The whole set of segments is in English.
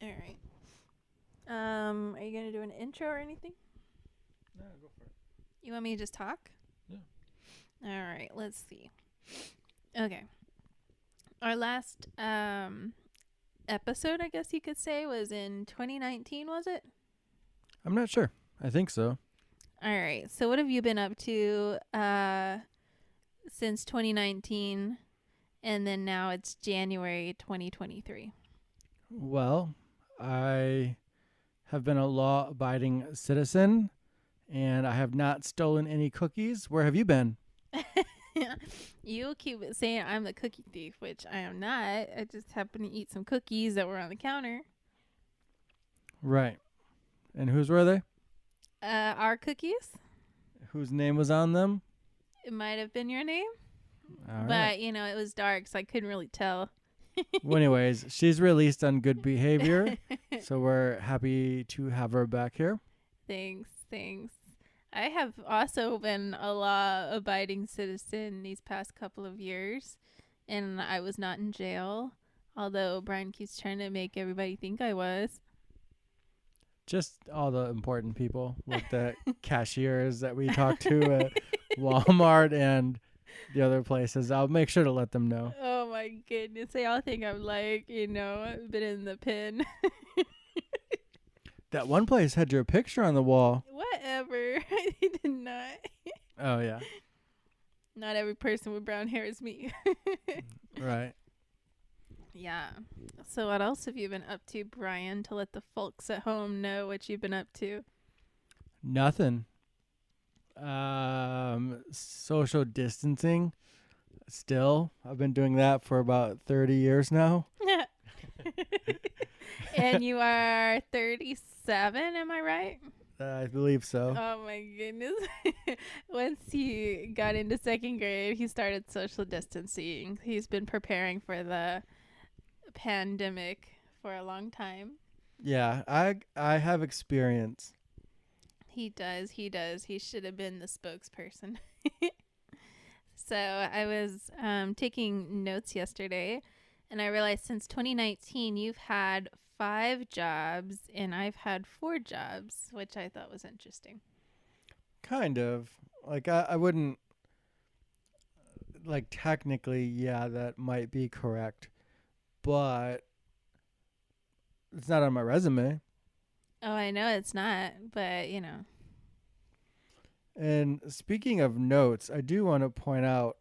All right. Are you gonna do an intro or anything? No, go for it. You want me to just talk? Yeah. All right. Let's see. Okay. Our last episode, I guess you could say, was in 2019. Was it? I'm not sure. I think so. All right. So what have you been up to since 2019, and then now it's January 2023? Well, I have been a law-abiding citizen, and I have not stolen any cookies. Where have you been? You keep saying I'm the cookie thief, which I am not. I just happen to eat some cookies that were on the counter. Right. And whose were they? Our cookies. Whose name was on them? It might have been your name, All right. but it was dark, so I couldn't really tell. Well, anyways, she's released on good behavior, so we're happy to have her back here. Thanks. I have also been a law-abiding citizen these past couple of years, and I was not in jail, although Brian keeps trying to make everybody think I was. Just all the important people, like the cashiers that we talked to at Walmart and the other places. I'll make sure to let them know. Oh my goodness. They all think I'm I've been in the pen. That one place had your picture on the wall. Whatever. I did not. Oh, yeah. Not every person with brown hair is me. Right. Yeah. So what else have you been up to, Brian, to let the folks at home know what you've been up to? Nothing. Social distancing. Still, I've been doing that for about 30 years now. And you are 37, am I right? I believe so. Oh my goodness. Once he got into second grade, he started social distancing. He's been preparing for the pandemic for a long time. Yeah, I have experience. He does. He should have been the spokesperson. So I was taking notes yesterday, and I realized since 2019, you've had 5 jobs, and I've had 4 jobs, which I thought was interesting. Kind of. Like, I wouldn't, like, technically, yeah, that might be correct. But it's not on my resume. Oh, I know it's not, but And speaking of notes, I do want to point out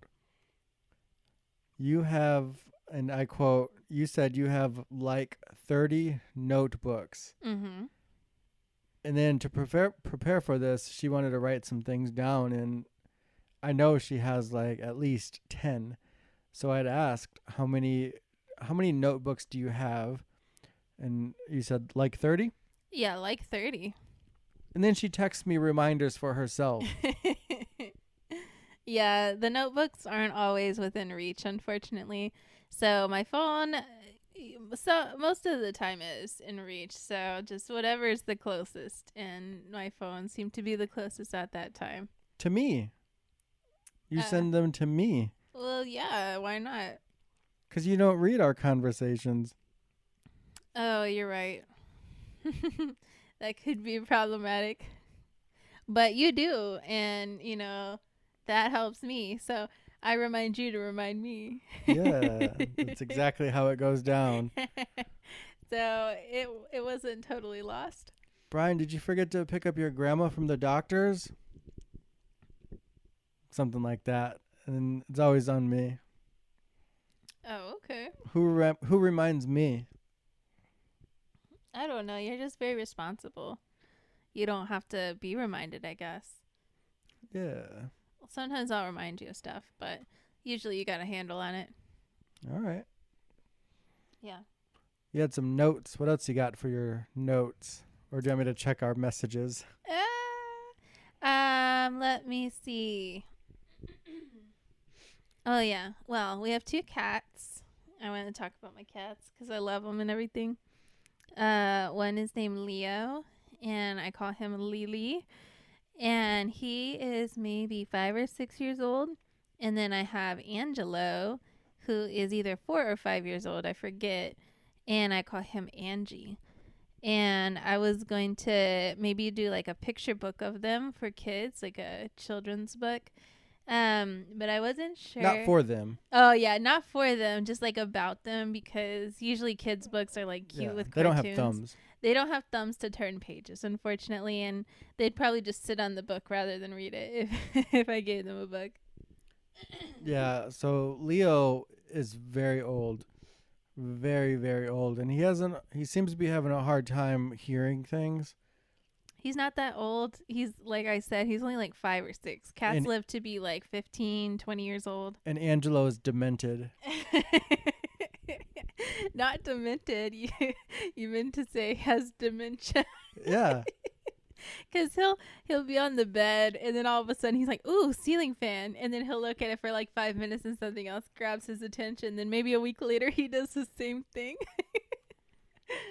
you have, and I quote, you said you have like 30 notebooks. Mm-hmm. And then to prepare for this, she wanted to write some things down, and I know she has like at least 10. So I'd asked how many notebooks do you have? And you said like 30? Yeah, like 30. And then she texts me reminders for herself. Yeah, the notebooks aren't always within reach, unfortunately. So my phone, so most of the time is in reach. So just whatever is the closest, and my phone seemed to be the closest at that time. To me. You send them to me. Well, yeah, why not? Because you don't read our conversations. Oh, you're right. That could be problematic. But you do, and that helps me. So I remind you to remind me. Yeah, that's exactly how it goes down. So it wasn't totally lost. Brian, did you forget to pick up your grandma from the doctor's? Something like that. And it's always on me. Oh, okay. Who reminds me? I don't know. You're just very responsible. You don't have to be reminded, I guess. Yeah. Sometimes I'll remind you of stuff, but usually you got a handle on it. All right. Yeah. You had some notes. What else you got for your notes? Or do you want me to check our messages? Let me see. Oh, yeah. Well, we have 2 cats. I want to talk about my cats because I love them and everything. One is named Leo, and I call him Lily. And he is maybe 5 or 6 years old. And then I have Angelo, who is either 4 or 5 years old. I forget. And I call him Angie. And I was going to maybe do like a picture book of them for kids, like a children's book. But I wasn't sure. Not for them. Oh yeah, not for them, just like about them, because usually kids' books are like cute with they cartoons. don't have thumbs. They don't have thumbs to turn pages, unfortunately, and they'd probably just sit on the book rather than read it if I gave them a book. Yeah, so Leo is very old. Very, very old. And he seems to be having a hard time hearing things. He's not that old. He's, like I said, he's only like 5 or 6. Cats live to be like 15, 20 years old. And Angelo is demented. Not demented. You meant to say has dementia. Yeah. Because he'll be on the bed, and then all of a sudden he's like, ooh, ceiling fan. And then he'll look at it for like 5 minutes and something else grabs his attention. Then maybe a week later he does the same thing.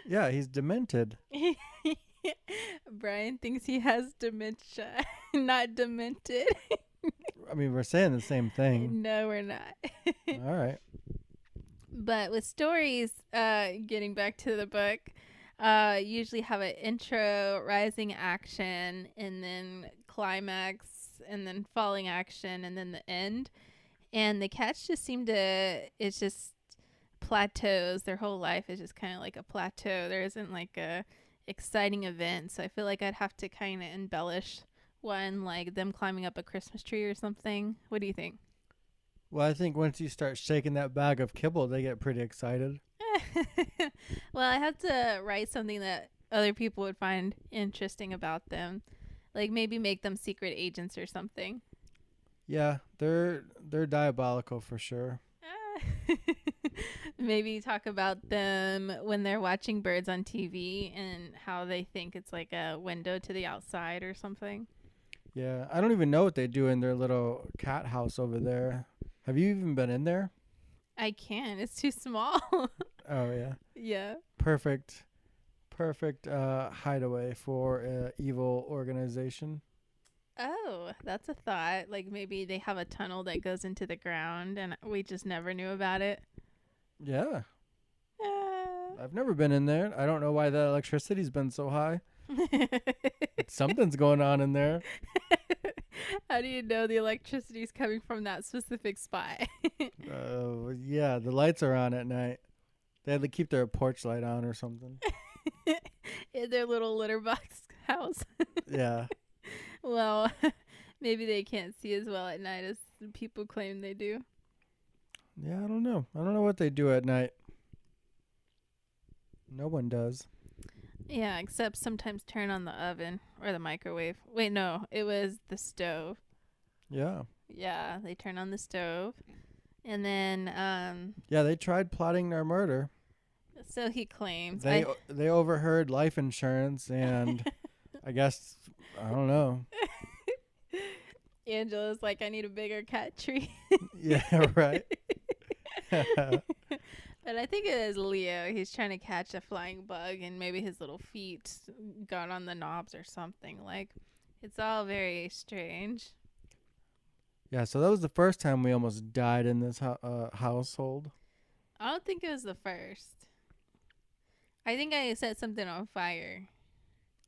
Yeah, he's demented. Brian thinks he has dementia, not demented. I mean, we're saying the same thing. No, we're not. All right. But with stories, getting back to the book, usually have an intro, rising action, and then climax, and then falling action, and then the end. And the cats just seem to, it's just plateaus. Their whole life is just kind of like a plateau. There isn't like a exciting event. So I feel like I'd have to kind of embellish one, like them climbing up a Christmas tree or something. What do you think? Well, I think once you start shaking that bag of kibble, they get pretty excited. Well, I have to write something that other people would find interesting about them. Like maybe make them secret agents or something. Yeah, they're diabolical for sure. Maybe talk about them when they're watching birds on TV and how they think it's like a window to the outside or something. Yeah, I don't even know what they do in their little cat house over there. Have you even been in there? I can't. It's too small. Oh, yeah. Yeah. Perfect hideaway for an evil organization. Oh, that's a thought. Like maybe they have a tunnel that goes into the ground and we just never knew about it. Yeah. I've never been in there. I don't know why the electricity's been so high. Something's going on in there. How do you know the electricity is coming from that specific spot? Yeah, the lights are on at night. They had to keep their porch light on or something. In their little litter box house. Yeah. Well, maybe they can't see as well at night as people claim they do. Yeah, I don't know. I don't know what they do at night. No one does. Yeah, except sometimes turn on the oven or the microwave. Wait, no, it was the stove. Yeah. Yeah, they turn on the stove. And then yeah, they tried plotting their murder. So he claims. They overheard life insurance and I guess I don't know. Angela's like, I need a bigger cat tree. Yeah, right. But I think it is Leo. He's trying to catch a flying bug and maybe his little feet got on the knobs or something. Like, it's all very strange. Yeah, so that was the first time we almost died in this household. I don't think it was the first. I think I set something on fire.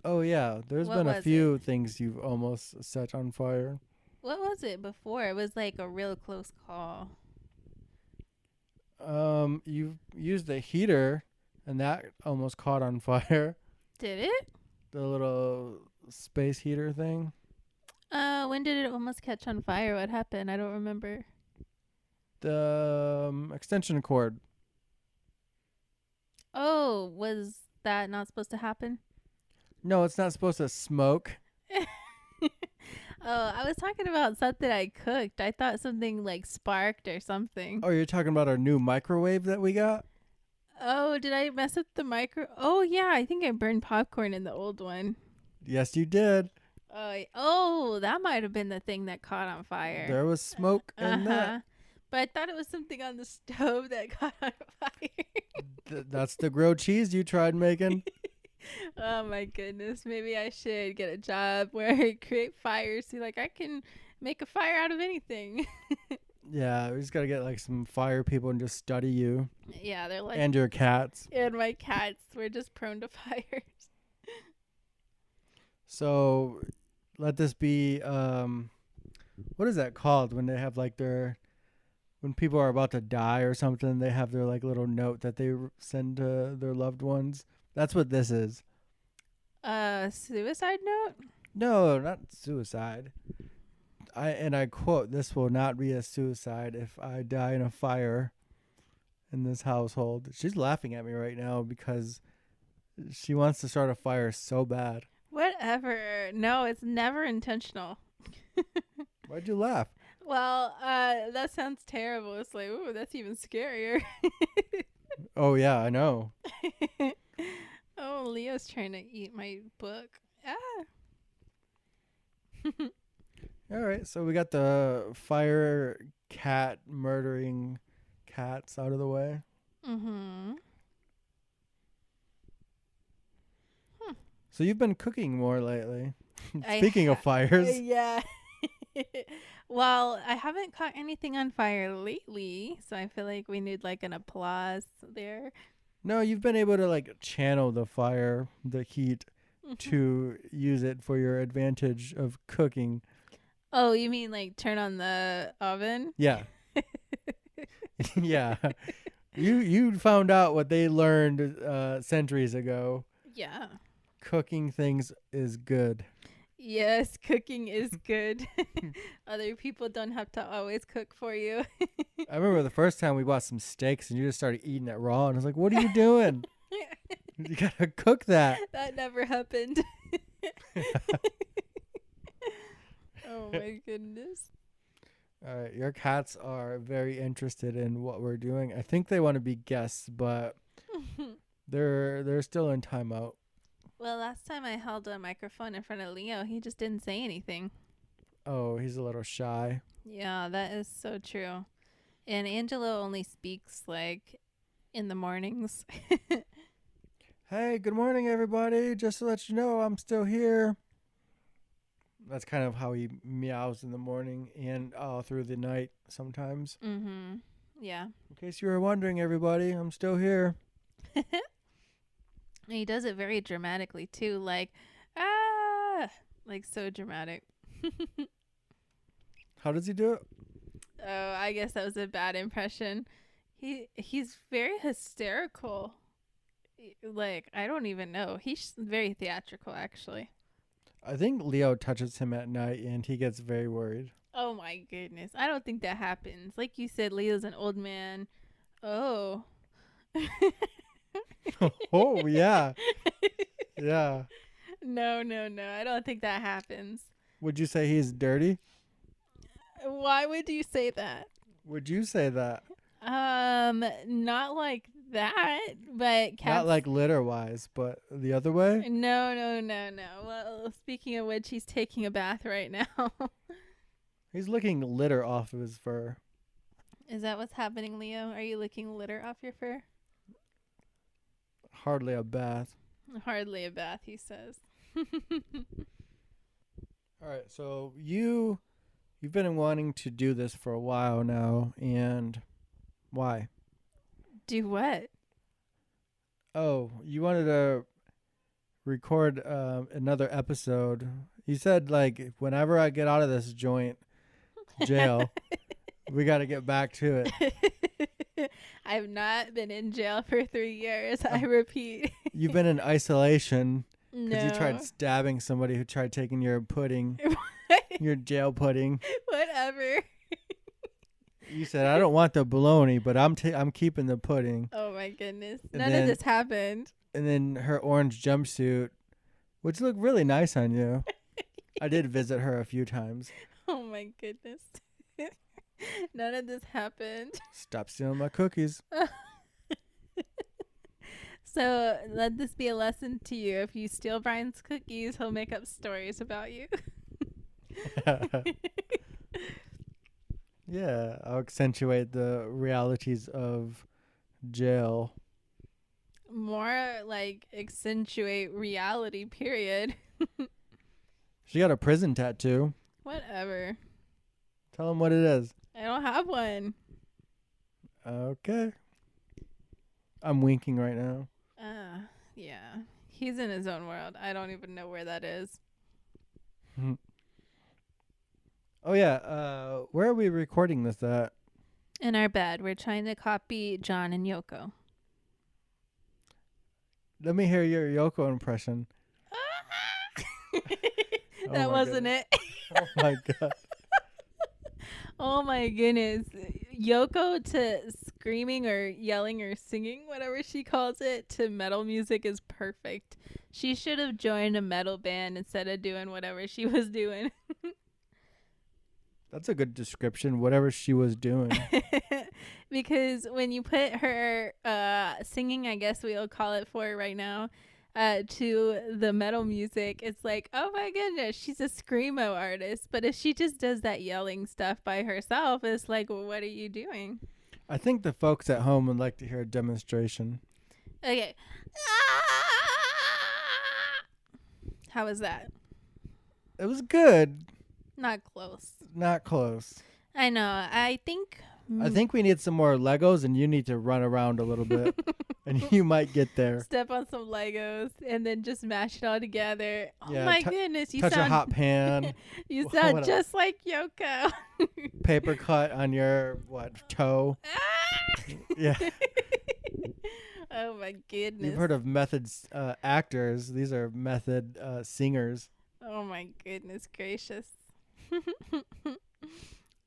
Oh, yeah. There's been a few things you've almost set on fire. What was it before? It was like a real close call. You used the heater, and that almost caught on fire. Did it? The little space heater thing. When did it almost catch on fire? What happened? I don't remember. The extension cord. Oh, was that not supposed to happen? No, it's not supposed to smoke. Oh, I was talking about something I cooked. I thought something like sparked or something. Oh, you're talking about our new microwave that we got? Oh, did I mess up the micro? Oh, yeah. I think I burned popcorn in the old one. Yes, you did. Oh, that might have been the thing that caught on fire. There was smoke in that. But I thought it was something on the stove that caught on fire. That's the grilled cheese you tried making. Oh my goodness. Maybe I should get a job where I create fires. See, like I can make a fire out of anything. Yeah, we just gotta get like some fire people and just study you Yeah, they're like, and your cats. and my cats, we're just prone to fires. So let this be what is that called when they have like when people are about to die or something, they have their like little note that they send to their loved ones. That's what this is. Suicide note? No, not suicide. I quote, "This will not be a suicide if I die in a fire in this household." She's laughing at me right now because she wants to start a fire so bad. Whatever. No, it's never intentional. Why'd you laugh? Well, that sounds terrible. It's like, ooh, that's even scarier. Oh yeah, I know. Oh, Leo's trying to eat my book. Ah. All right, so we got the fire cat murdering cats out of the way. Mm-hmm. So you've been cooking more lately. Speaking of fires. Yeah. Well, I haven't caught anything on fire lately, so I feel like we need like an applause there. No, you've been able to like channel the fire, the heat, to use it for your advantage of cooking. Oh, you mean like turn on the oven? Yeah. Yeah. You found out what they learned centuries ago. Yeah. Cooking things is good. Yes, cooking is good. Other people don't have to always cook for you. I remember the first time we bought some steaks and you just started eating it raw, and I was like, "What are you doing? You gotta cook that." That never happened. Oh my goodness. All right, your cats are very interested in what we're doing. I think they want to be guests, but they're still in timeout. Well, last time I held a microphone in front of Leo, he just didn't say anything. Oh, he's a little shy. Yeah, that is so true. And Angelo only speaks like in the mornings. Hey, good morning, everybody. Just to let you know, I'm still here. That's kind of how he meows in the morning and all through the night sometimes. Mm-hmm. Yeah. In case you were wondering, everybody, I'm still here. He does it very dramatically too, like like so dramatic. How does he do it? Oh, I guess that was a bad impression. He's very hysterical. Like, I don't even know. He's very theatrical, actually. I think Leo touches him at night and he gets very worried. Oh my goodness. I don't think that happens. Like you said, Leo's an old man. Oh. Oh, yeah. Yeah. No. I don't think that happens. Would you say he's dirty? Why would you say that? Would you say that? Not like that, but cats. Not like litter-wise, but the other way? No. Well, speaking of which, he's taking a bath right now. He's licking litter off of his fur. Is that what's happening, Leo? Are you licking litter off your fur? Hardly a bath. Hardly a bath, he says. All right, so you've been wanting to do this for a while now, and why? Do what? Oh, you wanted to record another episode. You said, like, whenever I get out of this jail, we got to get back to it. I've not been in jail for 3 years, I repeat. You've been in isolation because you No. tried stabbing somebody who tried taking your pudding, your jail pudding. Whatever. You said, I don't want the bologna, but I'm keeping the pudding. Oh my goodness. And None then- of this happened. And then her orange jumpsuit, which looked really nice on you. I did visit her a few times. Oh my goodness. None of this happened. Stop stealing my cookies. So let this be a lesson to you. If you steal Brian's cookies, he'll make up stories about you. Yeah, I'll accentuate the realities of jail. More like accentuate reality, period. She got a prison tattoo. Whatever. Tell him what it is. I don't have one. Okay. I'm winking right now. Yeah. He's in his own world. I don't even know where that is. Oh yeah. Where are we recording this at? In our bed, we're trying to copy John and Yoko. Let me hear your Yoko impression. That wasn't goodness. it. Oh my god. Oh my goodness. Yoko to screaming or yelling or singing, whatever she calls it, to metal music is perfect. She should have joined a metal band instead of doing whatever she was doing. That's a good description. Whatever she was doing. Because when you put her singing, I guess we'll call it for right now, to the metal music, it's like, oh my goodness, she's a screamo artist. But if she just does that yelling stuff by herself, it's like, well, what are you doing? I think the folks at home would like to hear a demonstration. Okay. How was that? It was good. Not close. Not close. I know. I think we need some more Legos, and you need to run around a little bit, and you might get there. Step on some Legos and then just mash it all together. Oh Yeah, my goodness, you touch sound a hot pan. you sound just like Yoko. Paper cut on your toe. Yeah. Oh my goodness. You've heard of method actors. These are method singers. Oh my goodness gracious.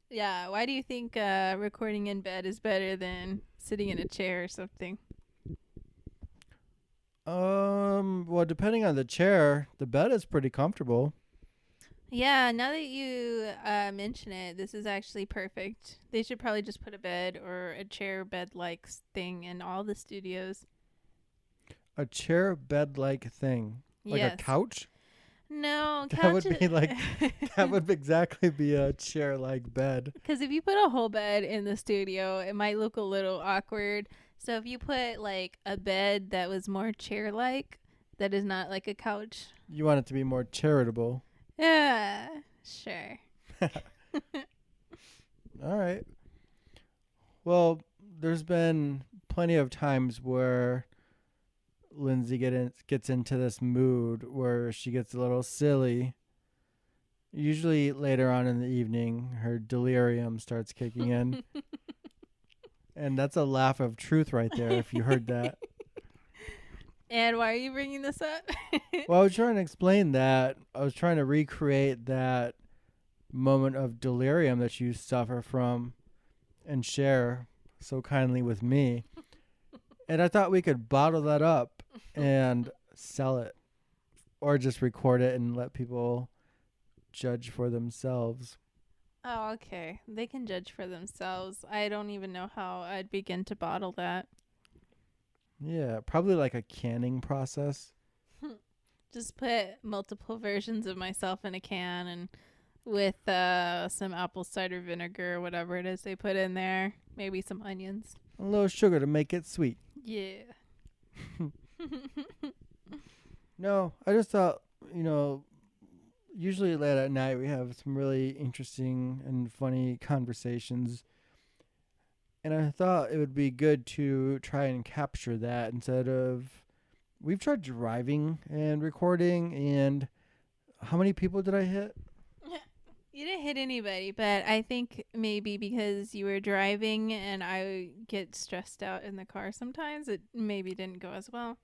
Yeah, why do you think recording in bed is better than sitting in a chair or something? Well, depending on the chair, the bed is pretty comfortable. Yeah, now that you mention it, this is actually perfect. They should probably just put a bed or a chair bed-like thing in all the studios. A chair bed-like thing, like Yes. a couch. No, That would be like that would exactly be a chair-like bed. Because if you put a whole bed in the studio, it might look a little awkward. So if you put like a bed that was more chair-like, that is not like a couch. You want it to be more charitable. Yeah, sure. All right. Well, there's been plenty of times where Lindsay gets into this mood where she gets a little silly. Usually later on in the evening, her delirium starts kicking in. And that's a laugh of truth right there, if you heard that. And why are you bringing this up? Well, I was trying to explain that. I was trying to recreate that moment of delirium that you suffer from and share so kindly with me. And I thought we could bottle that up and sell it, or just record it and let people judge for themselves. Oh, okay. They can judge for themselves. I don't even know how I'd begin to bottle that. Yeah, probably like a canning process. Just put multiple versions of myself in a can and with some apple cider vinegar or whatever it is they put in there. Maybe some onions. A little sugar to make it sweet. Yeah. No, I just thought, usually late at night we have some really interesting and funny conversations. And I thought it would be good to try and capture that instead of... We've tried driving and recording, and how many people did I hit? You didn't hit anybody, but I think maybe because you were driving and I get stressed out in the car sometimes, it maybe didn't go as well.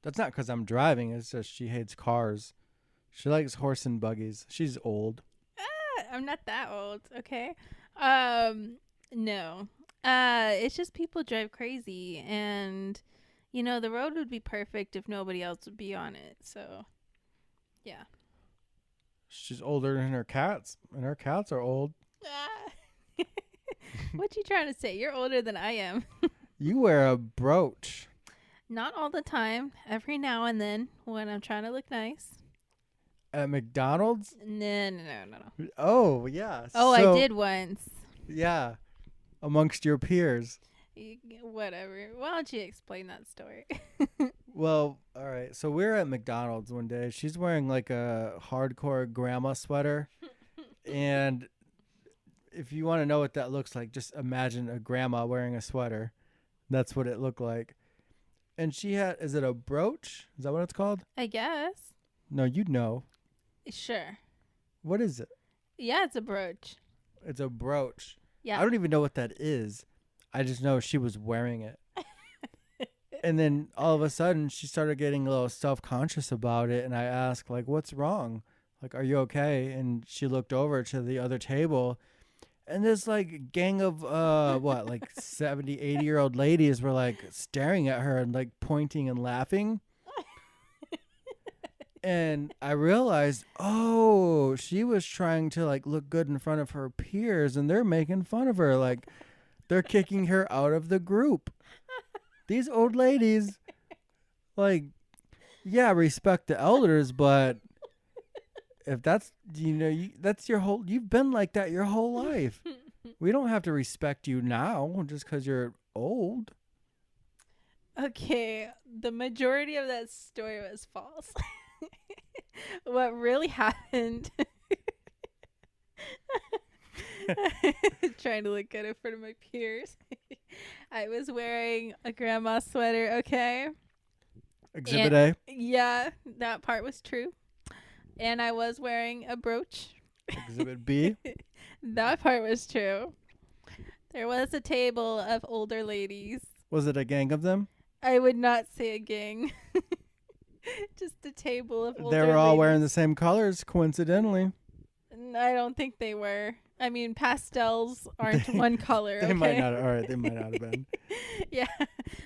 That's not because I'm driving. It's just she hates cars. She likes horse and buggies. She's old. I'm not that old, okay? No. It's just people drive crazy, and the road would be perfect if nobody else would be on it. So, yeah. She's older than her cats, and her cats are old. What you trying to say? You're older than I am. You wear a brooch. Not all the time. Every now and then when I'm trying to look nice. At McDonald's? No. Oh, yeah. Oh, I did once. Yeah. Amongst your peers. Whatever. Why don't you explain that story? Well, all right. So we're at McDonald's one day. She's wearing like a hardcore grandma sweater. And if you want to know what that looks like, just imagine a grandma wearing a sweater. That's what it looked like. And she had, is it a brooch? Is that what it's called? I guess. No, you'd know. Sure. What is it? Yeah, it's a brooch. It's a brooch. Yeah. I don't even know what that is. I just know she was wearing it. And then all of a sudden she started getting a little self-conscious about it. And I asked, like, what's wrong? Like, are you okay? And she looked over to the other table. And this, like, gang of, like 70, 80-year-old ladies were, like, staring at her and, like, pointing and laughing. And I realized, oh, she was trying to, like, look good in front of her peers, and they're making fun of her. Like, they're kicking her out of the group. These old ladies, like, yeah, respect the elders, but if that's, that's your whole, you've been like that your whole life. We don't have to respect you now just because you're old. Okay, the majority of that story was false. What really happened, trying to look good in front of my peers. I was wearing a grandma sweater, okay? Exhibit A. Yeah, that part was true. And I was wearing a brooch. Exhibit B. That part was true. There was a table of older ladies. Was it a gang of them? I would not say a gang. Just a table of older They were all ladies. wearing the same colors, coincidentally. I don't think they were. I mean, pastels aren't one color. They okay? might not. All right, they might not have been. Yeah,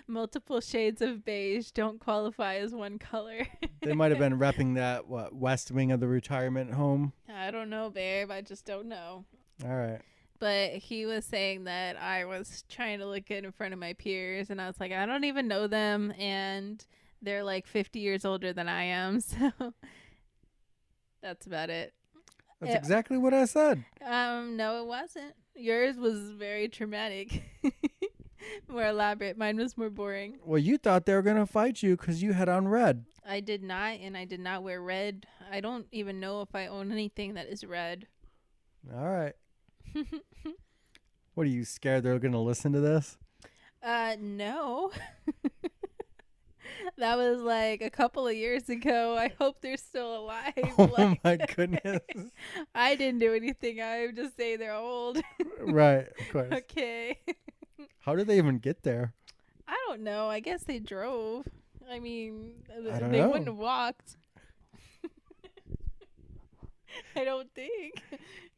multiple shades of beige don't qualify as one color. They might have been repping that west wing of the retirement home. I don't know, babe. I just don't know. All right. But he was saying that I was trying to look good in front of my peers, and I was like, I don't even know them, and they're like 50 years older than I am, so that's about it. That's exactly what I said. No, it wasn't. Yours was very traumatic. More elaborate. Mine was more boring. Well, you thought they were going to fight you because you had on red. I did not, and I did not wear red. I don't even know if I own anything that is red. All right. What, are you scared they're going to listen to this? No. That was like a couple of years ago. I hope they're still alive. Oh my goodness. I didn't do anything. I'm just saying they're old. Right, of course. Okay. How did they even get there? I don't know. I guess they drove. I mean, I don't they know. wouldn't have walked. I don't think.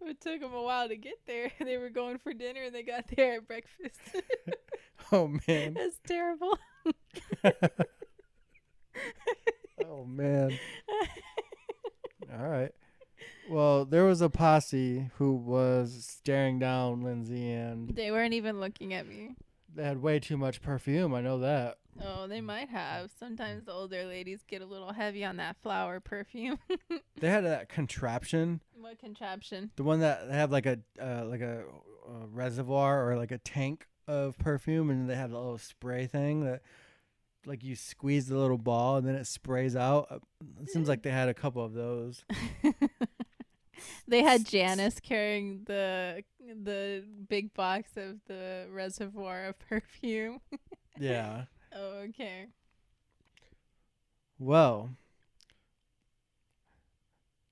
It took them a while to get there. They were going for dinner and they got there at breakfast. Oh, man. That's terrible. Oh, man. All right. Well, there was a posse who was staring down Lindsay, and They weren't even looking at me. they had way too much perfume. I know that. Oh, they might have. Sometimes the older ladies get a little heavy on that flower perfume. They had that contraption, What contraption? the one that have like a reservoir or like a tank of perfume, and they had a little spray thing that, like, you squeeze the little ball and then it sprays out. It seems like they had a couple of those. They had Janice carrying the big box of the reservoir of perfume. Yeah. Oh, okay. Well,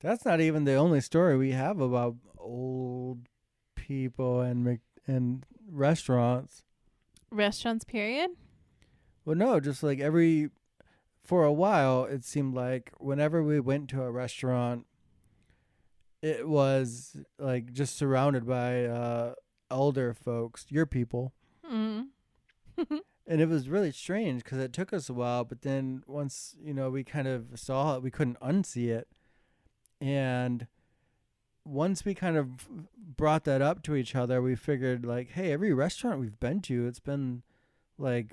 that's not even the only story we have about old people and restaurants. Restaurants, period? Well, no, just like for a while, it seemed like whenever we went to a restaurant, it was like just surrounded by elder folks, your people. Mm. And it was really strange because it took us a while, but then once, we kind of saw it, we couldn't unsee it. And once we kind of brought that up to each other, we figured, like, hey, every restaurant we've been to, it's been like,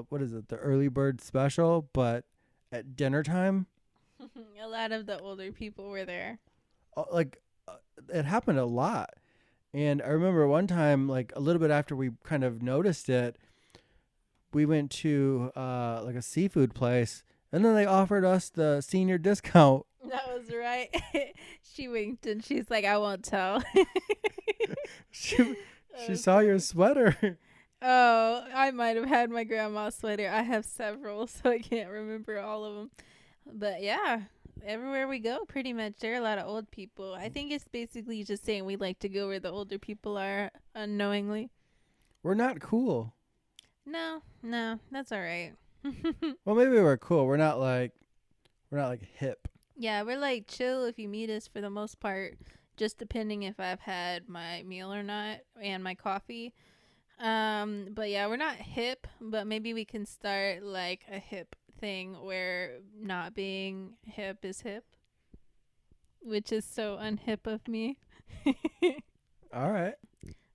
what is it, the early bird special, but at dinner time. A lot of the older people were there. It happened a lot. And I remember one time, like a little bit after we kind of noticed it, we went to like a seafood place, and then they offered us the senior discount. That was right. She winked and she's like, I won't tell. She saw your sweater. Oh, I might have had my grandma's sweater. I have several, so I can't remember all of them. But yeah, everywhere we go, pretty much, there are a lot of old people. I think it's basically just saying we like to go where the older people are unknowingly. We're not cool. No, that's all right. Well, maybe we're cool. We're not like hip. Yeah, we're like chill if you meet us for the most part, just depending if I've had my meal or not and my coffee. But yeah, we're not hip, but maybe we can start like a hip thing where not being hip is hip, which is so unhip of me. All right.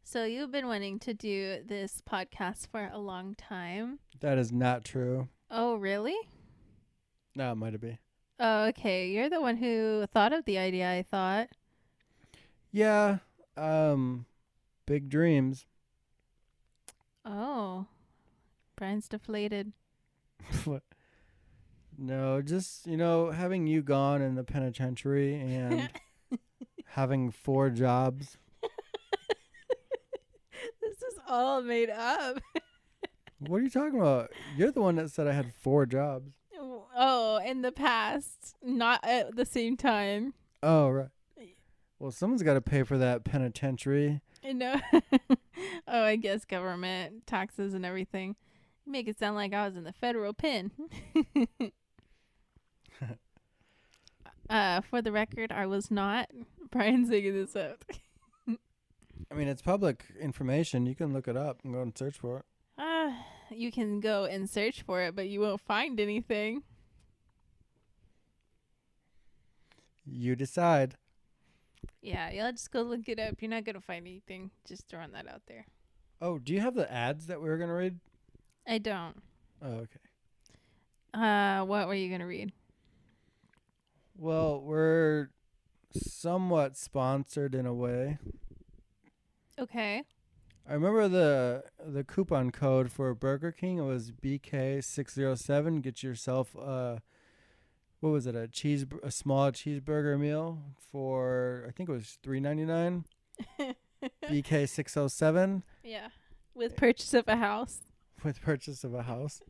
So you've been wanting to do this podcast for a long time. That is not true. Oh, really? No, it might be. Oh, okay. You're the one who thought of the idea, I thought. Yeah. Big dreams. Oh. Brian's deflated. What? No, just, having you gone in the penitentiary and having 4 jobs. This is all made up. What are you talking about? You're the one that said I had 4 jobs. Oh, in the past, not at the same time. Oh, right. Well, someone's got to pay for that penitentiary. No. Oh, I guess government, taxes and everything. You make it sound like I was in the federal pen. For the record, I was not. Brian's making this up. I mean, it's public information. You can look it up and go and search for it. You can go and search for it, but you won't find anything. You decide. Yeah, you'll just go look it up. You're not going to find anything. Just throwing that out there. Oh, do you have the ads that we were going to read? I don't. Oh, okay. What were you going to read? Well, we're somewhat sponsored in a way. Okay. I remember the coupon code for Burger King. It was BK607. Get yourself what was it? A small cheeseburger meal for, I think it was $3.99. BK607. Yeah. With purchase of a house. With purchase of a house.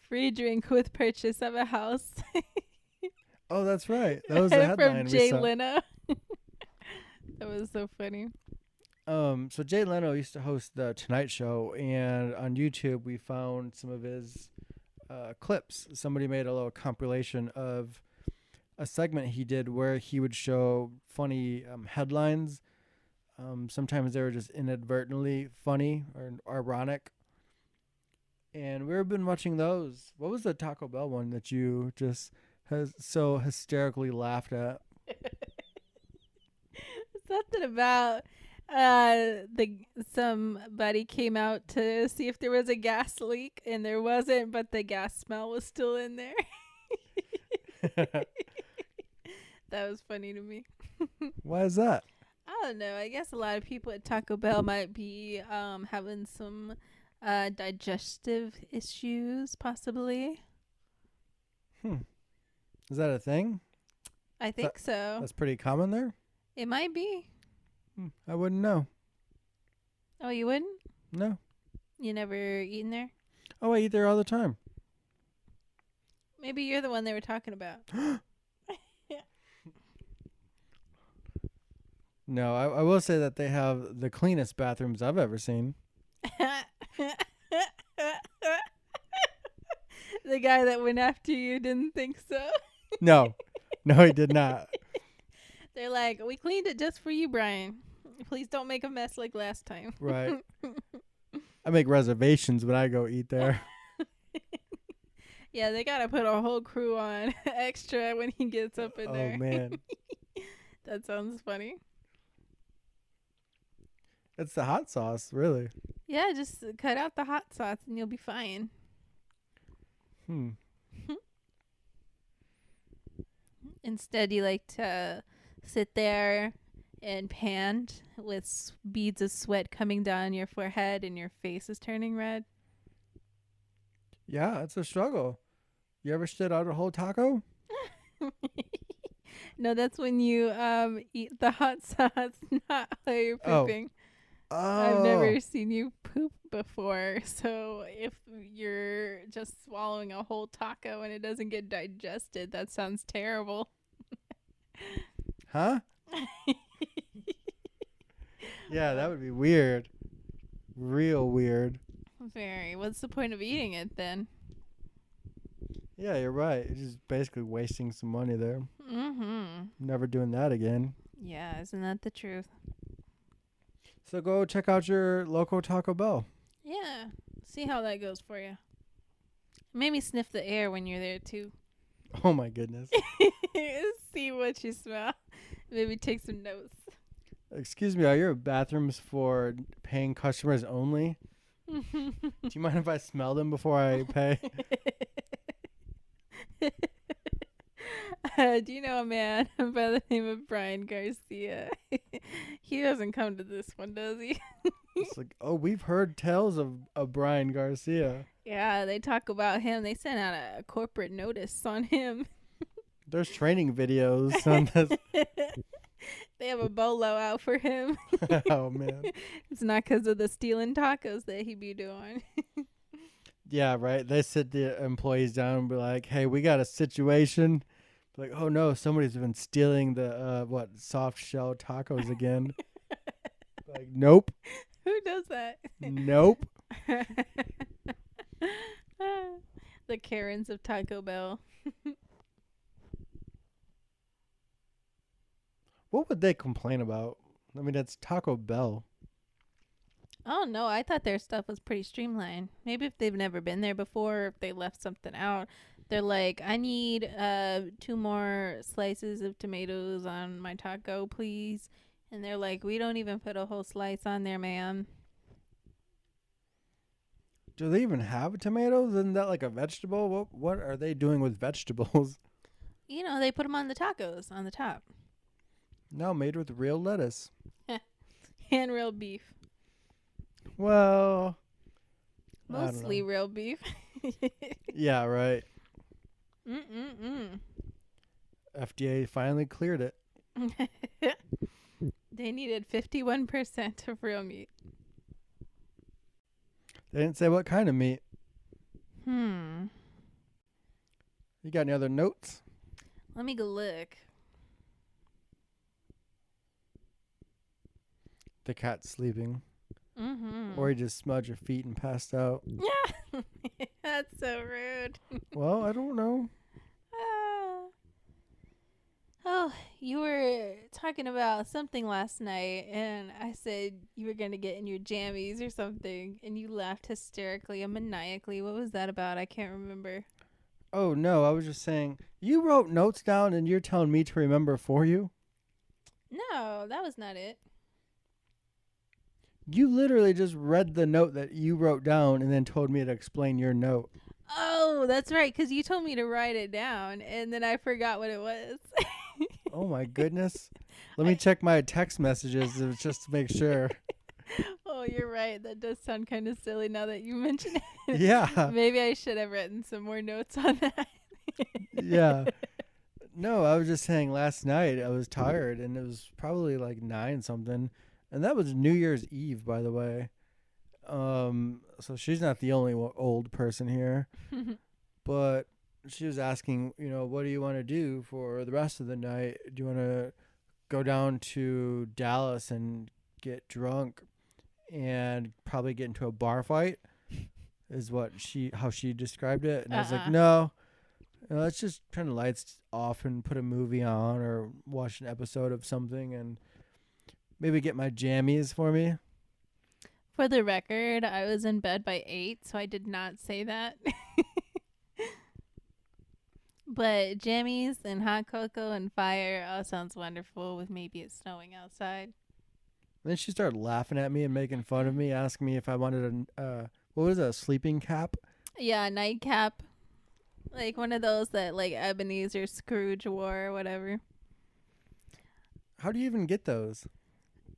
Free drink with purchase of a house. Oh, that's right. That was the headline. From Jay Leno. That was so funny. So Jay Leno used to host the Tonight Show, and on YouTube we found some of his clips. Somebody made a little compilation of a segment he did where he would show funny headlines. Sometimes they were just inadvertently funny or ironic. And we've been watching those. What was the Taco Bell one that you just so hysterically laughed at? Something about somebody came out to see if there was a gas leak, and there wasn't, but the gas smell was still in there. That was funny to me. Why is that? I don't know. I guess a lot of people at Taco Bell might be having some digestive issues, possibly. Is that a thing? I think so. That's pretty common there? It might be. I wouldn't know. Oh, you wouldn't? No. You never eaten there? Oh, I eat there all the time. Maybe you're the one they were talking about. No, I will say that they have the cleanest bathrooms I've ever seen. The guy that went after you didn't think so? No, he did not. They're like, we cleaned it just for you, Brian. Please don't make a mess like last time. Right. I make reservations when I go eat there. Yeah, they got to put a whole crew on extra when he gets up in there. Oh, man. That sounds funny. It's the hot sauce, really. Yeah, just cut out the hot sauce and you'll be fine. Instead, you like to sit there and pant with beads of sweat coming down your forehead and your face is turning red. Yeah, it's a struggle. You ever stood out a whole taco? No, that's when you eat the hot sauce, not while you're Oh. pooping. I've Oh. never seen you poop before, so if you're just swallowing a whole taco and it doesn't get digested, that sounds terrible. Huh? Yeah, that would be weird. Real weird. Very. What's the point of eating it then? Yeah, you're right. You're just basically wasting some money there. Mm-hmm. Never doing that again. Yeah, isn't that the truth? So go check out your local Taco Bell. Yeah. See how that goes for you. Made me sniff the air when you're there too. Oh my goodness. See what you smell. Maybe take some notes. Excuse me, are your bathrooms for paying customers only? Do you mind if I smell them before I pay? Do you know a man by the name of Brian Garcia? He doesn't come to this one, does he? It's like, oh, we've heard tales of Brian Garcia. Yeah, they talk about him. They sent out a corporate notice on him. There's training videos on this. They have a bolo out for him. Oh, man. It's not because of the stealing tacos that he be doing. Yeah, right. They sit the employees down and be like, hey, we got a situation. Be like, oh, no, somebody's been stealing the, soft shell tacos again. Like, nope. Who does that? Nope. The Karens of Taco Bell. What would they complain about? I mean, it's Taco Bell. Oh no, I thought their stuff was pretty streamlined. Maybe if they've never been there before, or if they left something out, they're like, I need 2 more slices of tomatoes on my taco, please. And they're like, we don't even put a whole slice on there, ma'am. Do they even have tomatoes? Isn't that like a vegetable? What are they doing with vegetables? You know, they put them on the tacos on the top. No, made with real lettuce. And real beef. Well, Mostly real beef. yeah, right. Mm-mm-mm. FDA finally cleared it. They needed 51% of real meat. They didn't say what kind of meat. You You got any other notes? Let me go look. The cat's sleeping. Mm-hmm. Or you just smudged your feet and passed out. Yeah. That's so rude. Well, I don't know. Oh, you were talking about something last night, and I said you were going to get in your jammies or something, and you laughed hysterically and maniacally. What was that about? I can't remember. Oh, no, I was just saying, you wrote notes down and you're telling me to remember for you? No, that was not it. You literally just read the note that you wrote down and then told me to explain your note. Oh, that's right, because you told me to write it down, and then I forgot what it was. Oh, my goodness. Let me check my text messages just to make sure. Oh, you're right. That does sound kind of silly now that you mention it. Yeah. Maybe I should have written some more notes on that. Yeah. No, I was just saying last night I was tired and it was probably like 9 something. And that was New Year's Eve, by the way. So she's not the only old person here. But she was asking, what do you want to do for the rest of the night? Do you want to go down to Dallas and get drunk and probably get into a bar fight? Is how she described it. And I was like, no. Let's just turn the lights off and put a movie on or watch an episode of something and maybe get my jammies for me. For the record, I was in bed by 8, so I did not say that. But jammies and hot cocoa and fire all sounds wonderful with maybe it snowing outside. And then she started laughing at me and making fun of me, asking me if I wanted a sleeping cap? Yeah, a nightcap. Like one of those that like Ebenezer Scrooge wore or whatever. How do you even get those?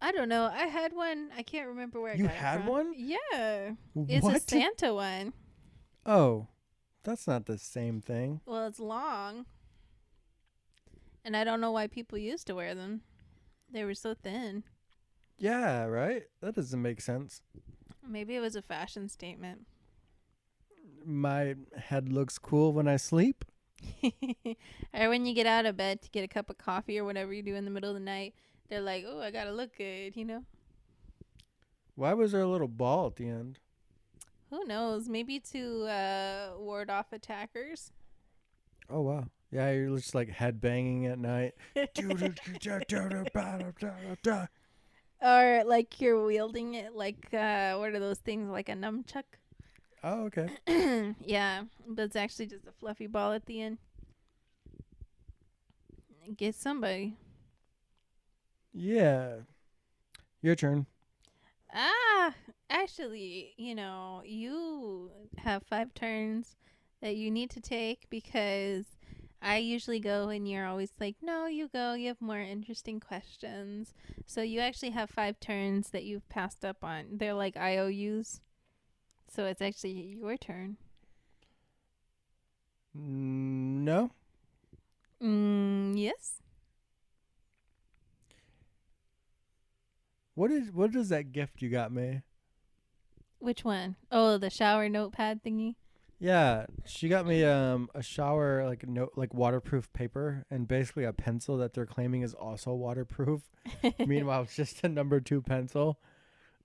I don't know. I had one. I can't remember where I got it had from. one? Yeah. It's What? a Santa one. Oh, that's not the same thing. Well, it's long. And I don't know why people used to wear them. They were so thin. Yeah, right? That doesn't make sense. Maybe it was a fashion statement. My head looks cool when I sleep. Or when you get out of bed to get a cup of coffee or whatever you do in the middle of the night, they're like, oh, I gotta look good, you know? Why was there a little ball at the end? Who knows? Maybe to ward off attackers. Oh, wow. Yeah, you're just like head banging at night. Or like you're wielding it like, what are those things, like a nunchuck? Oh, okay. Yeah, but it's actually just a fluffy ball at the end. Get somebody. Yeah. Your turn. Actually, you have 5 turns that you need to take because I usually go and you're always like, no, you go. You have more interesting questions. So you actually have 5 turns that you've passed up on. They're like IOUs. So it's actually your turn. No. Yes. What is that gift you got me? Which one? Oh, the shower notepad thingy. Yeah, she got me a shower like waterproof paper and basically a pencil that they're claiming is also waterproof. Meanwhile, it's just a number 2 pencil.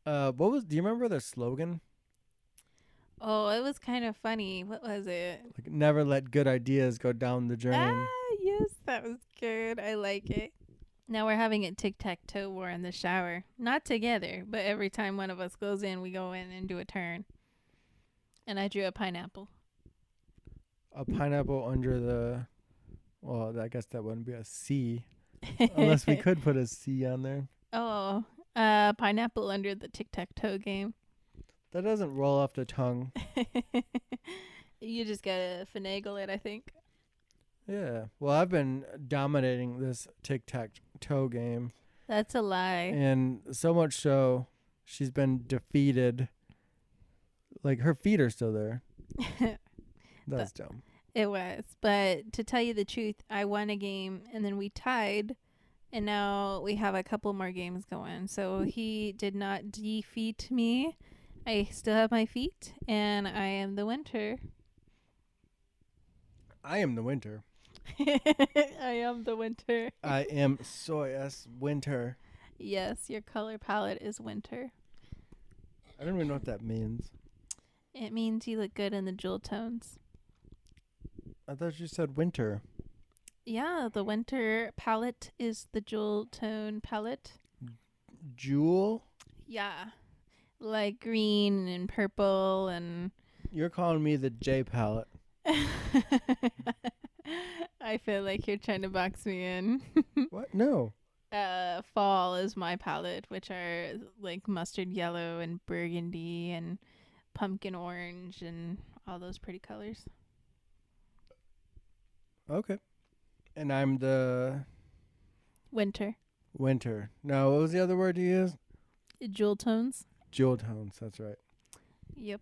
Do you remember their slogan? Oh, it was kind of funny. What was it? Like never let good ideas go down the drain. Yes, that was good. I like it. Now we're having a tic-tac-toe war in the shower. Not together, but every time one of us goes in, we go in and do a turn. And I drew a pineapple. A pineapple under the well, I guess that wouldn't be a C. Unless we could put a C on there. Oh, pineapple under the tic-tac-toe game. That doesn't roll off the tongue. You just gotta finagle it, I think. Yeah. Well, I've been dominating this tic-tac-toe game. That's a lie. And so much so, she's been defeated. Like, her feet are still there. That's dumb. It was. But to tell you the truth, I won a game, and then we tied, and now we have a couple more games going. So he did not defeat me. I still have my feet, and I am the winter. I am the winter. I am the winter. I am soy-ass winter. Yes, your color palette is winter. I don't even know what that means. It means you look good in the jewel tones. I thought you said winter. Yeah, the winter palette is the jewel tone palette. Jewel? Yeah. Like green and purple and... You're calling me the J palette. I feel like you're trying to box me in. What? No. Fall is my palette, which are like mustard yellow and burgundy and pumpkin orange and all those pretty colors. Okay. And I'm the... Winter. Winter. No, what was the other word you used? Jewel tones. Jewel tones, that's right. Yep.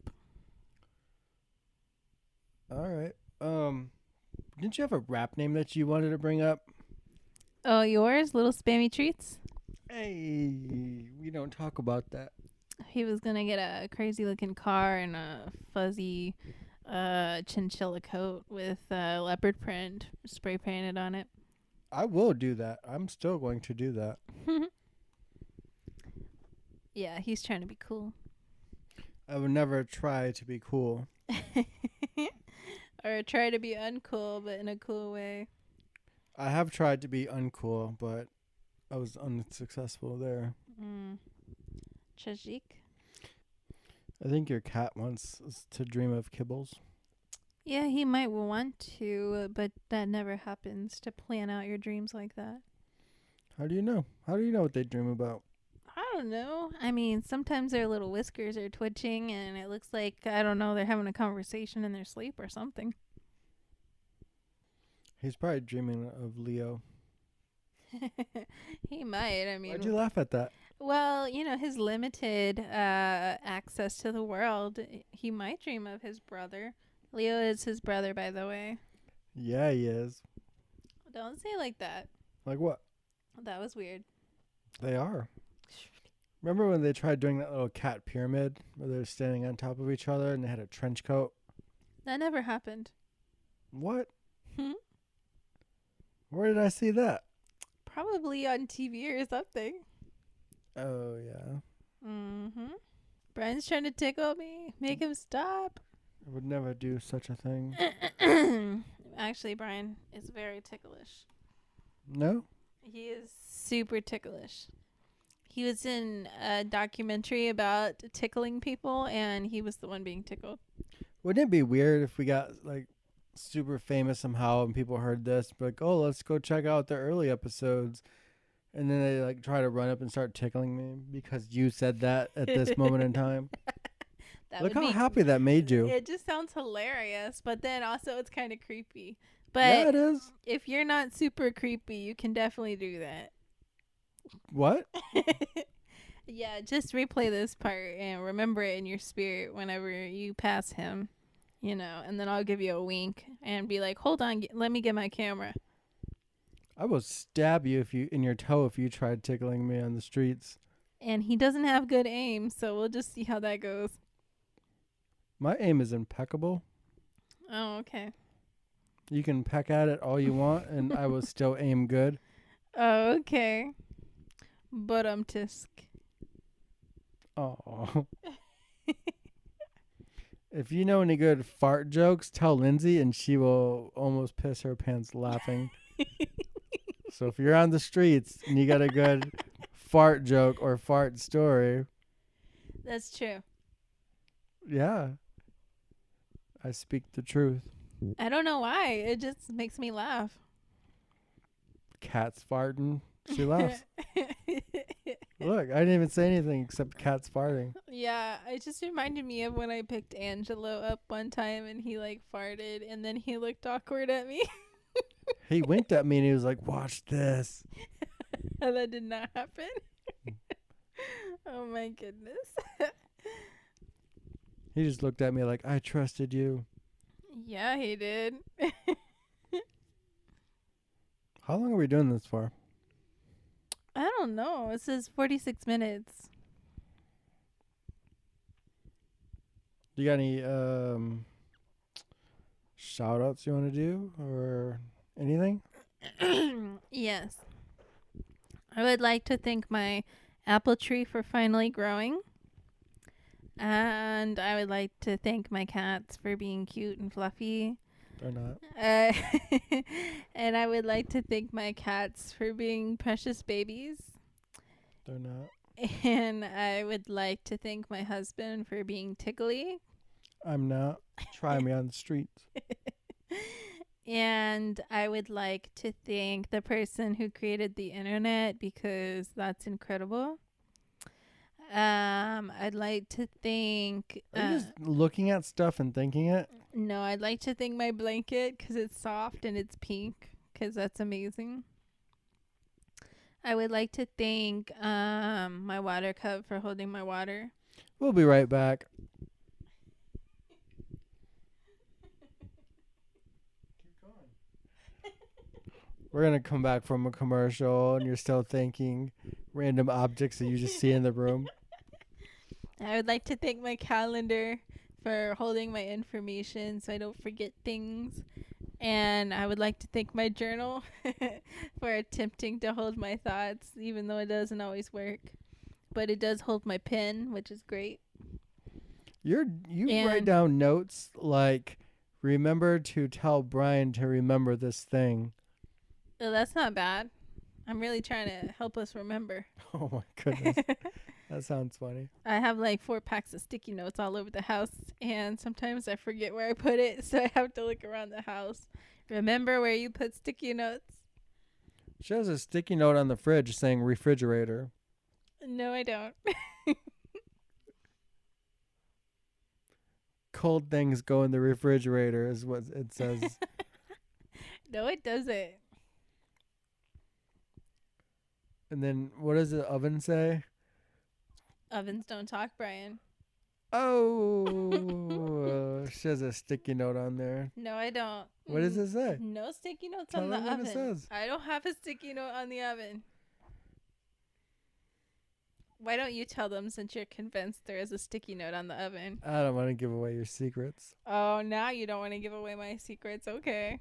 All right. Didn't you have a rap name that you wanted to bring up? Oh, yours? Little Spammy Treats? Hey, we don't talk about that. He was going to get a crazy looking car and a fuzzy chinchilla coat with leopard print spray painted on it. I will do that. I'm still going to do that. Yeah, he's trying to be cool. I would never try to be cool. Or try to be uncool, but in a cool way. I have tried to be uncool, but I was unsuccessful there. Chajik? I think your cat wants us to dream of kibbles. Yeah, he might want to, but that never happens, to plan out your dreams like that. How do you know? How do you know what they dream about? I don't know. I mean, sometimes their little whiskers are twitching and it looks like, I don't know, they're having a conversation in their sleep or something. He's probably dreaming of Leo. He might. I mean, Why'd you laugh at that? well, his limited access to the world, he might dream of his brother. Leo is his brother, by the way. Yeah, he is. Don't say it like that. Like what? That was weird. They are. Remember when they tried doing that little cat pyramid where they were standing on top of each other and they had a trench coat? That never happened. What? Hmm? Where did I see that? Probably on TV or something. Oh, yeah. Mm-hmm. Brian's trying to tickle me. Make him stop. I would never do such a thing. Actually, Brian is very ticklish. No? He is super ticklish. He was in a documentary about tickling people, and he was the one being tickled. Wouldn't it be weird if we got, like, super famous somehow and people heard this? Like, oh, let's go check out the early episodes. And then they, like, try to run up and start tickling me because you said that at this moment in time. Look how happy that made you. It just sounds hilarious, but then also it's kind of creepy. But yeah, it is. If you're not super creepy, you can definitely do that. What? Yeah, just replay this part and remember it in your spirit whenever you pass him, and then I'll give you a wink and be like, hold on, let me get my camera. I will stab you in your toe if you tried tickling me on the streets. And he doesn't have good aim, so we'll just see how that goes. My aim is impeccable. Oh, okay. You can peck at it all you want, and I will still aim good. Oh, okay. But tisk. Oh. If you know any good fart jokes, tell Lindsay, and she will almost piss her pants laughing. So if you're on the streets and you got a good fart joke or fart story. That's true. Yeah. I speak the truth. I don't know why. It just makes me laugh. Cat's farting. She laughs. Look, I didn't even say anything except cats farting. Yeah, it just reminded me of when I picked Angelo up one time and he like farted and then he looked awkward at me. He winked at me and he was like, watch this. And that did not happen. Oh my goodness. He just looked at me like, I trusted you. Yeah, he did. How long are we doing this for? I don't know. It says 46 minutes. Do you got any shout outs you want to do or anything? Yes. I would like to thank my apple tree for finally growing. And I would like to thank my cats for being cute and fluffy. They're not. And I would like to thank my cats for being precious babies. They're not. And I would like to thank my husband for being tickly. I'm not. Try me on the streets. And I would like to thank the person who created the internet because that's incredible. I'd like to thank... Are you just looking at stuff and thinking it? No, I'd like to thank my blanket because it's soft and it's pink because that's amazing. I would like to thank my water cup for holding my water. We'll be right back. We're going to come back from a commercial and you're still thanking random objects that you just see in the room. I would like to thank my calendar for holding my information so I don't forget things. And I would like to thank my journal for attempting to hold my thoughts, even though it doesn't always work. But it does hold my pen, which is great. You write down notes like, remember to tell Brian to remember this thing. Oh, that's not bad. I'm really trying to help us remember. Oh, my goodness. That sounds funny. I have like 4 packs of sticky notes all over the house, and sometimes I forget where I put it, so I have to look around the house. Remember where you put sticky notes? She has a sticky note on the fridge saying refrigerator. No, I don't. Cold things go in the refrigerator is what it says. No, it doesn't. And then what does the oven say? Ovens don't talk, Brian. Oh, she has a sticky note on there. No, I don't. What does it say? No sticky notes Tell on the them what oven. it says. I don't have a sticky note on the oven. Why don't you tell them since you're convinced there is a sticky note on the oven? I don't want to give away your secrets. Oh, now you don't want to give away my secrets. Okay.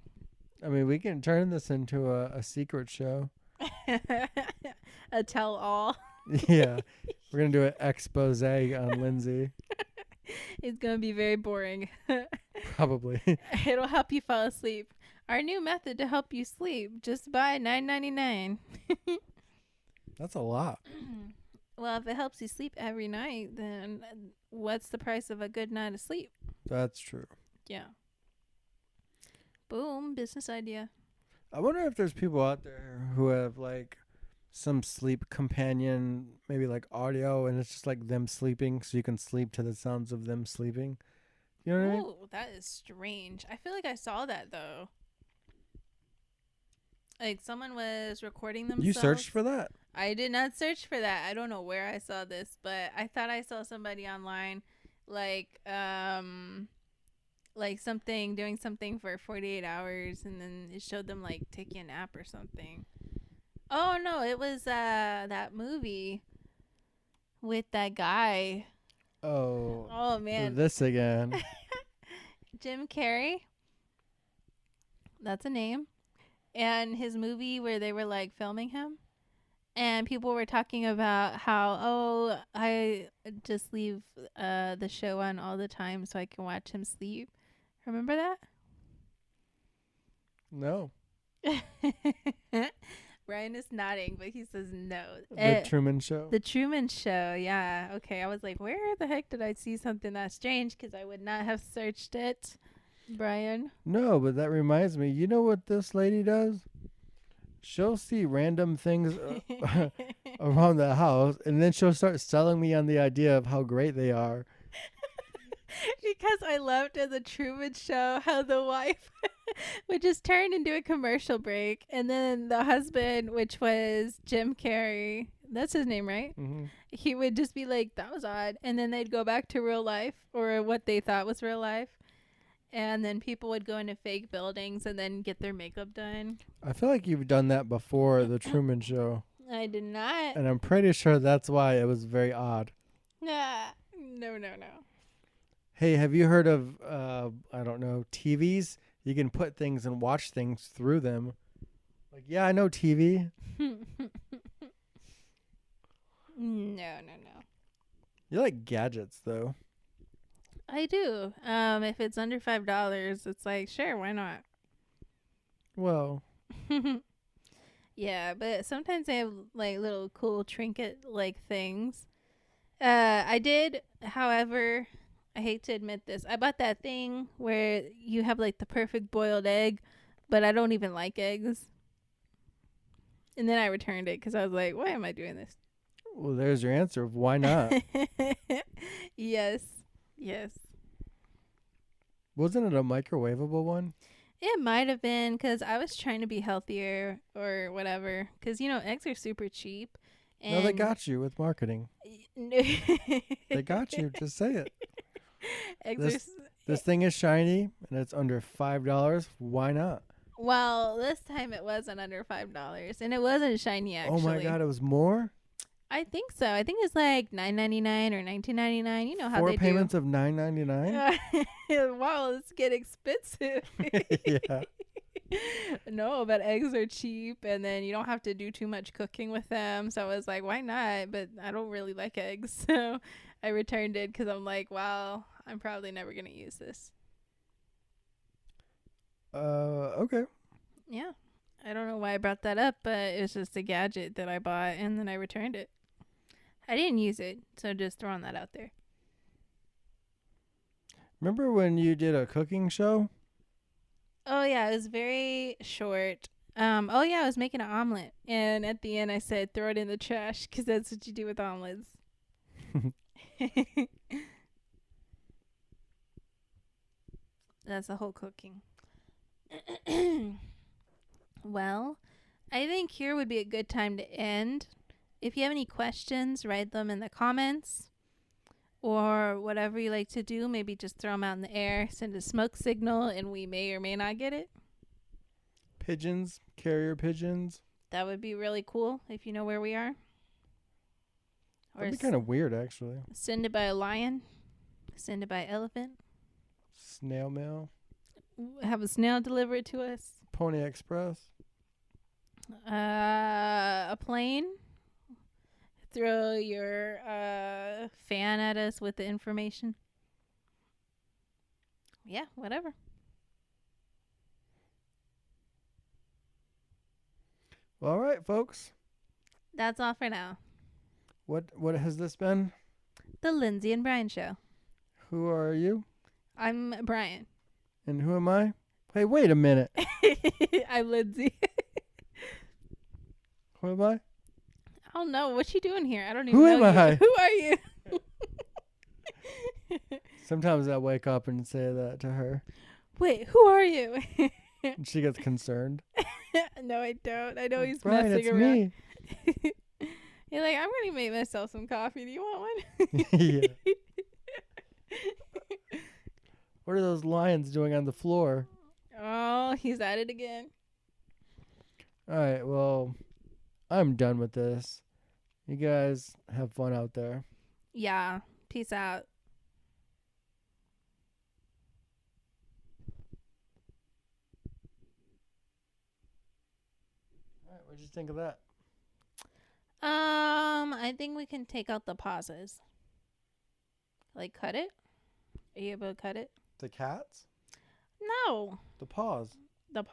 I mean, we can turn this into a secret show. A tell-all. Yeah. We're going to do an expose on Lindsay. It's going to be very boring. Probably. It'll help you fall asleep. Our new method to help you sleep. Just buy $9.99. That's a lot. Well, if it helps you sleep every night, then what's the price of a good night of sleep? That's true. Yeah. Boom. Business idea. I wonder if there's people out there who have like some sleep companion, maybe like audio, and it's just like them sleeping, so you can sleep to the sounds of them sleeping. You know what I mean? Oh, that is strange. I feel like I saw that though. Like someone was recording themselves. You searched for that? I did not search for that. I don't know where I saw this, but I thought I saw somebody online like something doing something for 48 hours and then it showed them like taking a nap or something. Oh no, it was that movie with that guy. Oh man. This again. Jim Carrey. That's a name. And his movie where they were like filming him. And people were talking about how, I just leave the show on all the time so I can watch him sleep. Remember that? No. Ryan is nodding, but he says no. The Truman Show. The Truman Show, yeah. Okay, I was like, where the heck did I see something that strange? Because I would not have searched it, Brian. No, but that reminds me. You know what this lady does? She'll see random things around the house, and then she'll start selling me on the idea of how great they are. Because I loved in the Truman Show how the wife would just turn and do a commercial break, and then the husband, which was Jim Carrey, that's his name, right? Mm-hmm. He would just be like, that was odd, and then they'd go back to real life, or what they thought was real life. And then people would go into fake buildings and then get their makeup done. I feel like you've done that before, the Truman Show. I did not. And I'm pretty sure that's why it was very odd. Nah. No. Hey, have you heard of, I don't know, TVs? You can put things and watch things through them. Like, yeah, I know TV. No. You like gadgets, though. I do. If it's under $5, it's like, sure, why not? Well. Yeah, but sometimes they have like little cool trinket like things. I did, however, I hate to admit this. I bought that thing where you have like the perfect boiled egg, but I don't even like eggs. And then I returned it because I was like, why am I doing this? Well, there's your answer of why not. Yes. Wasn't it a microwavable one? It might have been because I was trying to be healthier or whatever. Because, eggs are super cheap. And No, they got you with marketing. They got you. Just say it. This thing is shiny and it's under $5. Why not? Well, this time it wasn't under $5. And it wasn't shiny, actually. Oh, my God. It was more? I think so. I think it's like $9.99 or $19.99. You know how 4 they payments do. of $9.99? Wow, it's getting expensive. Yeah. No, but eggs are cheap, and then you don't have to do too much cooking with them. So I was like, why not? But I don't really like eggs, so I returned it because I'm like, wow, I'm probably never gonna use this. Okay. Yeah, I don't know why I brought that up, but it was just a gadget that I bought, and then I returned it. I didn't use it, so just throwing that out there. Remember when you did a cooking show? Oh, yeah, it was very short. I was making an omelet. And at the end, I said, throw it in the trash because that's what you do with omelets. That's the whole cooking. Well, I think here would be a good time to end. If you have any questions, write them in the comments. or whatever you like to do. Maybe just throw them out in the air, send a smoke signal, and we may or may not get it. Pigeons, carrier pigeons. That would be really cool if you know where we are. Or That'd be kind of weird, actually. send it by a lion, send it by elephant, Snail mail. have a snail deliver it to us. Pony Express. A plane. Throw your fan at us with the information. Yeah, whatever. Well, all right, folks. That's all for now. What has this been? The Lindsay and Brian Show. Who are you? I'm Brian. And who am I? Hey, wait a minute. I'm Lindsay. Who am I? I don't know. What's she doing here? I don't even Who know am you. I? Who are you? Sometimes I wake up and say that to her. Wait, who are you? And she gets concerned. No, I don't. I know he's Brian, messing it's around. me. You're like, I'm going to make myself some coffee. Do you want one? Yeah. What are those lions doing on the floor? Oh, he's at it again. All right, well, I'm done with this. You guys have fun out there. Yeah. Peace out. All right, what'd you think of that? I think we can take out the pauses. Like, cut it? Are you able to cut it? The cats? No. The paws. The